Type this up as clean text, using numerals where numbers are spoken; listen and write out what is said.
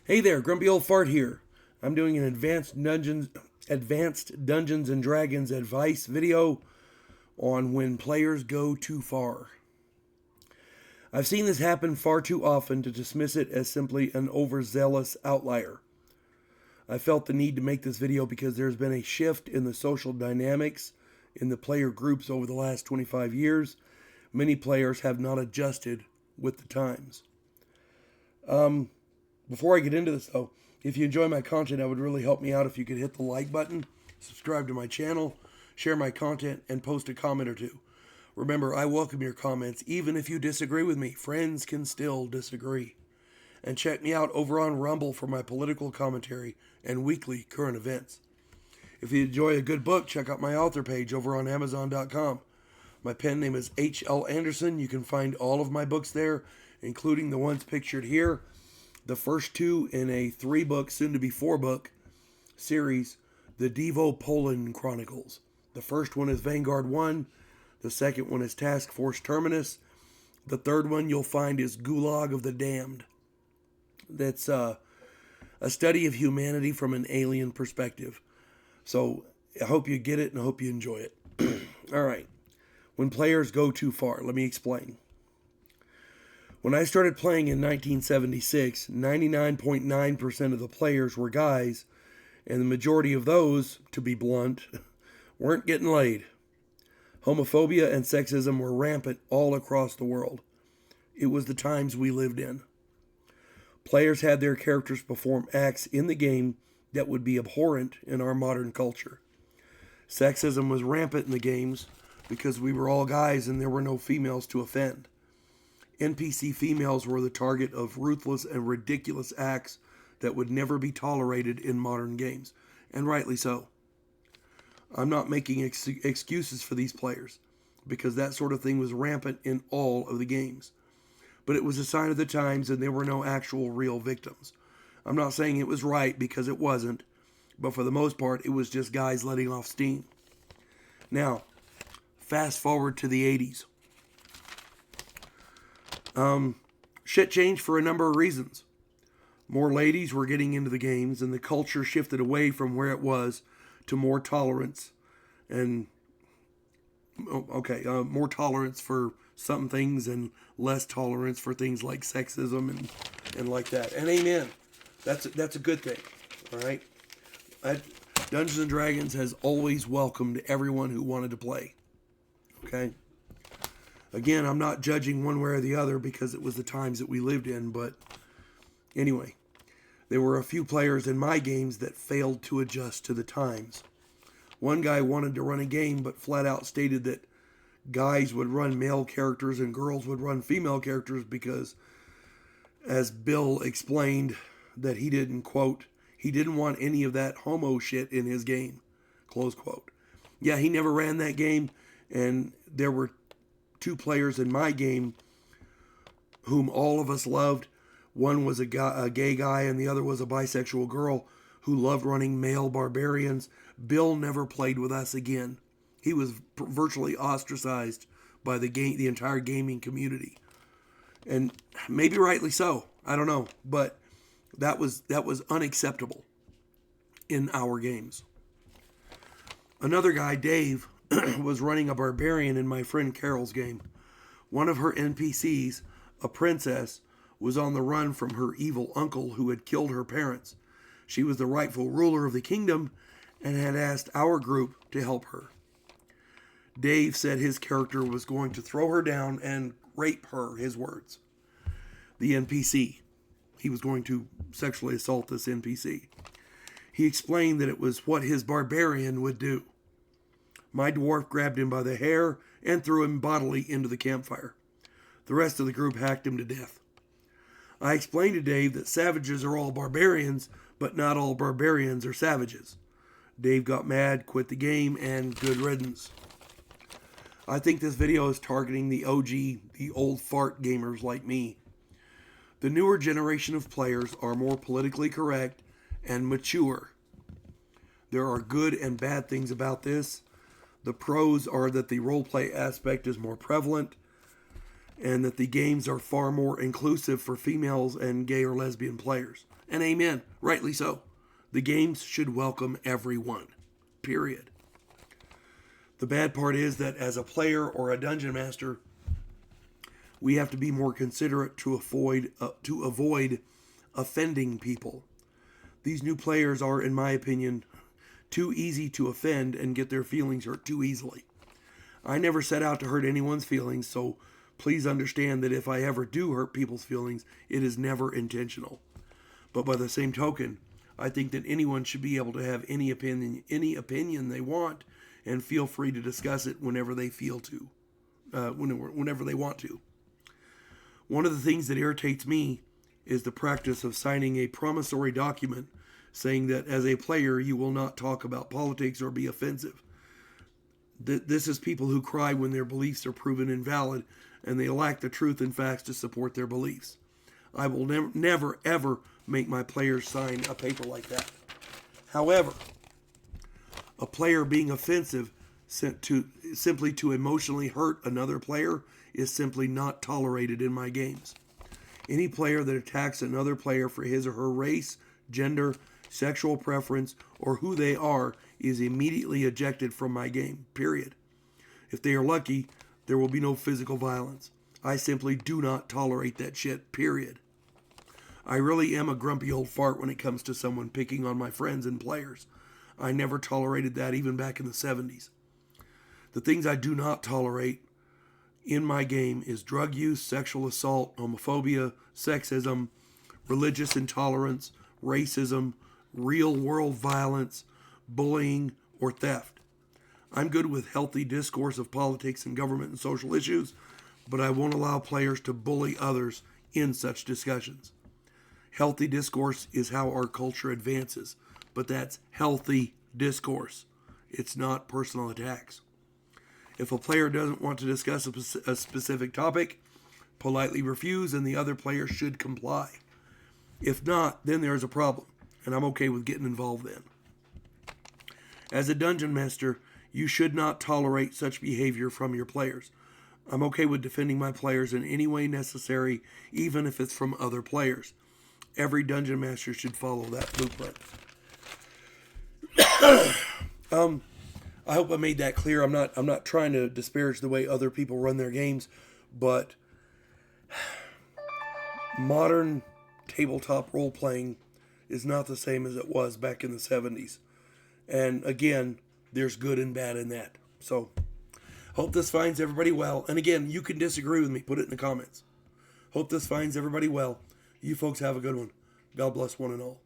Hey there, Grumpy Old Fart here. I'm doing an advanced Dungeons and Dragons advice video on when players go too far. I've seen this happen far too often to dismiss it as simply an overzealous outlier. I felt the need to make this video because there's been a shift in the social dynamics in the player groups over the last 25 years. Many players have not adjusted with the times. Before I get into this, though, if you enjoy my content, it would really help me out if you could hit the like button, subscribe to my channel, share my content, and post a comment or two. Remember, I welcome your comments, even if you disagree with me. Friends can still disagree. And check me out over on Rumble for my political commentary and weekly current events. If you enjoy a good book, check out my author page over on Amazon.com. My pen name is H.L. Anderson. You can find all of my books there, including the ones pictured here. The first two in a 3-book, soon-to-be 4-book series, the Devo Poland Chronicles. The first one is Vanguard 1. The second one is Task Force Terminus. The third one you'll find is Gulag of the Damned. That's a study of humanity from an alien perspective. So I hope you get it and I hope you enjoy it. All right. When players go too far, let me explain. When I started playing in 1976, 99.9% of the players were guys, and the majority of those, to be blunt, weren't getting laid. Homophobia and sexism were rampant all across the world. It was the times we lived in. Players had their characters perform acts in the game that would be abhorrent in our modern culture. Sexism was rampant in the games because we were all guys and there were no females to offend. NPC females were the target of ruthless and ridiculous acts that would never be tolerated in modern games, and rightly so. I'm not making excuses for these players, because that sort of thing was rampant in all of the games. But it was a sign of the times and there were no actual real victims. I'm not saying it was right, because it wasn't, but for the most part it was just guys letting off steam. Now, fast forward to the 80s. Shit changed for a number of reasons. More ladies were getting into the games, and the culture shifted away from where it was to more tolerance and more tolerance for some things and less tolerance for things like sexism and like that. And amen. That's a good thing. All right. Dungeons and Dragons has always welcomed everyone who wanted to play. Okay. Again, I'm not judging one way or the other because it was the times that we lived in, but anyway, there were a few players in my games that failed to adjust to the times. One guy wanted to run a game, but flat out stated that guys would run male characters and girls would run female characters because, as Bill explained, that he didn't, quote, he didn't want any of that homo shit in his game, close quote. Yeah, he never ran that game, and there were 2 players in my game whom all of us loved. One was a gay guy and the other was a bisexual girl who loved running male barbarians. Bill never played with us again. He was virtually ostracized by the entire gaming community. And maybe rightly so. I don't know, but that was unacceptable in our games. Another guy, Dave, was running a barbarian in my friend Carol's game. One of her NPCs, a princess, was on the run from her evil uncle who had killed her parents. She was the rightful ruler of the kingdom and had asked our group to help her. Dave said his character was going to throw her down and rape her, his words. The NPC. He was going to sexually assault this NPC. He explained that it was what his barbarian would do. My dwarf grabbed him by the hair and threw him bodily into the campfire. The rest of the group hacked him to death. I explained to Dave that savages are all barbarians, but not all barbarians are savages. Dave got mad, quit the game, and good riddance. I think this video is targeting the OG, the old fart gamers like me. The newer generation of players are more politically correct and mature. There are good and bad things about this. The pros are that the roleplay aspect is more prevalent and that the games are far more inclusive for females and gay or lesbian players. And amen. Rightly so. The games should welcome everyone. Period. The bad part is that as a player or a dungeon master, we have to be more considerate to avoid offending people. These new players are, in my opinion, too easy to offend and get their feelings hurt too easily. I never set out to hurt anyone's feelings, so please understand that if I ever do hurt people's feelings, it is never intentional. But by the same token, I think that anyone should be able to have any opinion they want, and feel free to discuss it whenever they feel to, whenever they want to. One of the things that irritates me is the practice of signing a promissory document saying that as a player you will not talk about politics or be offensive. This is people who cry when their beliefs are proven invalid and they lack the truth and facts to support their beliefs. I will never ever make my players sign a paper like that. However, a player being offensive simply to emotionally hurt another player is simply not tolerated in my games. Any player that attacks another player for his or her race, gender, sexual preference, or who they are is immediately ejected from my game, period. If they are lucky, there will be no physical violence. I simply do not tolerate that shit, period. I really am a grumpy old fart when it comes to someone picking on my friends and players. I never tolerated that even back in the 70s. The things I do not tolerate in my game is drug use, sexual assault, homophobia, sexism, religious intolerance, racism, real-world violence, bullying, or theft. I'm good with healthy discourse of politics and government and social issues, but I won't allow players to bully others in such discussions. Healthy discourse is how our culture advances, but that's healthy discourse. It's not personal attacks. If a player doesn't want to discuss a specific topic, politely refuse and the other player should comply. If not, then there's a problem, and I'm okay with getting involved then. As a dungeon master, you should not tolerate such behavior from your players. I'm okay with defending my players in any way necessary, even if it's from other players. Every dungeon master should follow that blueprint. I hope I made that clear. I'm not trying to disparage the way other people run their games, but modern tabletop role-playing is not the same as it was back in the 70s. And again, there's good and bad in that. So, hope this finds everybody well. And again, you can disagree with me. Put it in the comments. Hope this finds everybody well. You folks have a good one. God bless one and all.